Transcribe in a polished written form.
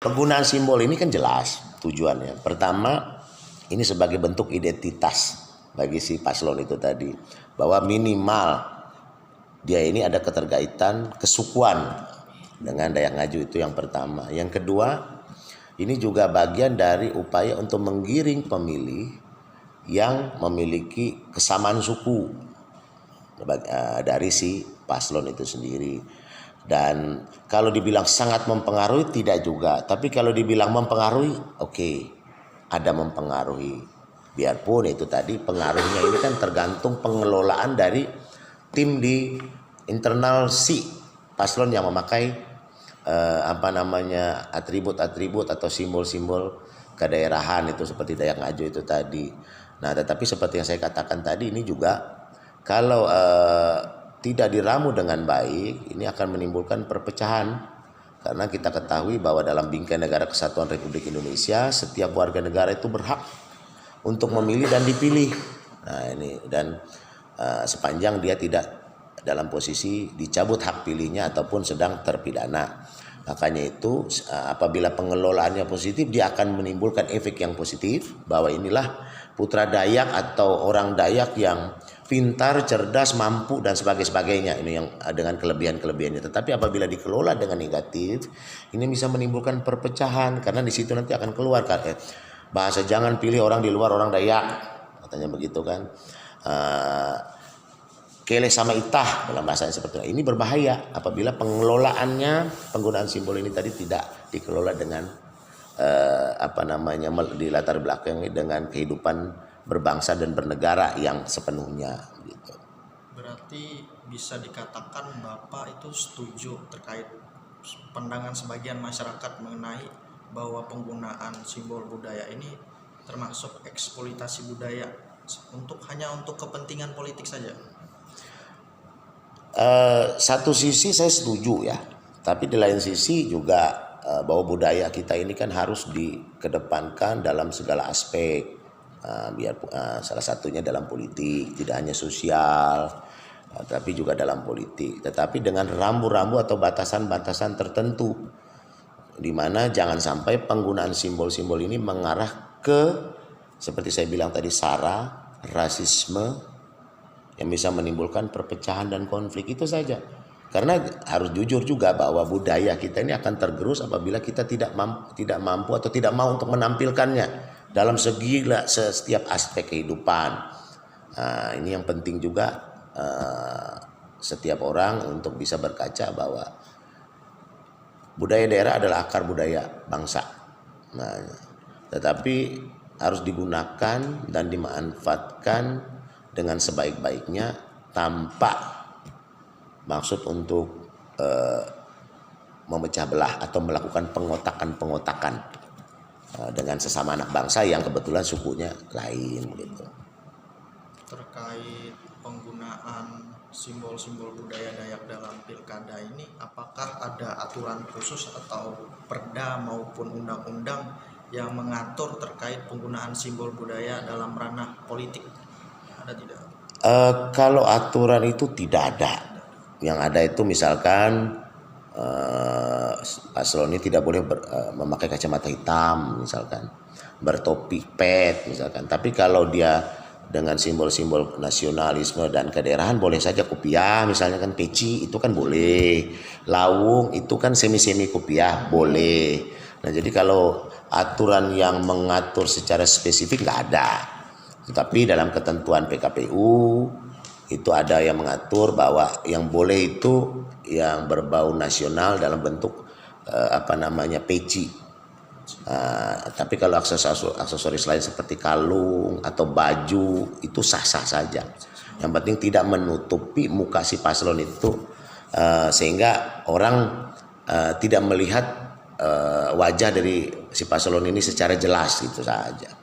Penggunaan simbol ini kan jelas tujuannya. Pertama, ini sebagai bentuk identitas bagi si paslon itu tadi, bahwa minimal dia ini ada keterkaitan kesukuan dengan Dayak Ngaju, itu yang pertama. Yang kedua, ini juga bagian dari upaya untuk menggiring pemilih yang memiliki kesamaan suku dari si paslon itu sendiri. Dan kalau dibilang sangat mempengaruhi, tidak juga. Tapi kalau dibilang mempengaruhi, oke, ada mempengaruhi. Biarpun itu tadi pengaruhnya ini kan tergantung pengelolaan dari tim di internal si paslon yang memakai atribut-atribut atau simbol-simbol kedaerahan itu seperti Dayak Ngaju itu tadi. Nah, tetapi seperti yang saya katakan tadi, ini juga kalau tidak diramu dengan baik, ini akan menimbulkan perpecahan. Karena kita ketahui bahwa dalam Bingkai Negara Kesatuan Republik Indonesia, setiap warga negara itu berhak untuk memilih dan dipilih. Nah, ini dan sepanjang dia tidak dalam posisi dicabut hak pilihnya ataupun sedang terpidana. Makanya itu apabila pengelolaannya positif, dia akan menimbulkan efek yang positif, bahwa inilah putra Dayak atau orang Dayak yang pintar, cerdas, mampu dan sebagainya. Ini yang dengan kelebihan-kelebihannya. Tetapi apabila dikelola dengan negatif, ini bisa menimbulkan perpecahan, karena di situ nanti akan keluar bahasa jangan pilih orang di luar orang Dayak, katanya begitu kan. Keleh sama itah dalam bahasa seperti itu. Ini berbahaya apabila pengelolaannya, penggunaan simbol ini tadi tidak dikelola dengan di latar belakang dengan kehidupan berbangsa dan bernegara yang sepenuhnya gitu. Berarti bisa dikatakan Bapak itu setuju terkait pandangan sebagian masyarakat mengenai bahwa penggunaan simbol budaya ini termasuk eksploitasi budaya hanya untuk kepentingan politik saja. Satu sisi saya setuju ya, tapi di lain sisi juga bahwa budaya kita ini kan harus dikedepankan dalam segala aspek. Salah satunya dalam politik, tidak hanya sosial, tapi juga dalam politik. Tetapi dengan rambu-rambu atau batasan-batasan tertentu, di mana jangan sampai penggunaan simbol-simbol ini mengarah ke, seperti saya bilang tadi, sara, rasisme, yang bisa menimbulkan perpecahan dan konflik. Itu saja. Karena harus jujur juga bahwa budaya kita ini akan tergerus apabila kita tidak mampu atau tidak mau untuk menampilkannya dalam setiap aspek kehidupan. Ini yang penting juga, setiap orang untuk bisa berkaca bahwa budaya daerah adalah akar budaya bangsa. Nah, tetapi harus digunakan dan dimanfaatkan dengan sebaik-baiknya tanpa maksud untuk memecah belah atau melakukan pengotakan dengan sesama anak bangsa yang kebetulan sukunya lain gitu. Terkait penggunaan simbol-simbol budaya Dayak dalam pilkada ini, apakah ada aturan khusus atau perda maupun undang-undang yang mengatur terkait penggunaan simbol budaya dalam ranah politik? Ada tidak? Kalau aturan itu tidak ada. Yang ada itu misalkan paslon ini tidak boleh memakai kacamata hitam, misalkan bertopi pet misalkan. Tapi kalau dia dengan simbol-simbol nasionalisme dan kedaerahan, boleh saja kopiah, misalnya kan peci itu kan boleh, lawung itu kan semi kopiah boleh. Nah, jadi kalau aturan yang mengatur secara spesifik nggak ada. Tetapi dalam ketentuan PKPU itu ada yang mengatur bahwa yang boleh itu yang berbau nasional dalam bentuk peci. Tapi kalau aksesoris lain seperti kalung atau baju itu sah-sah saja. Yang penting tidak menutupi muka si paslon itu, sehingga orang tidak melihat wajah dari si paslon ini secara jelas, itu saja.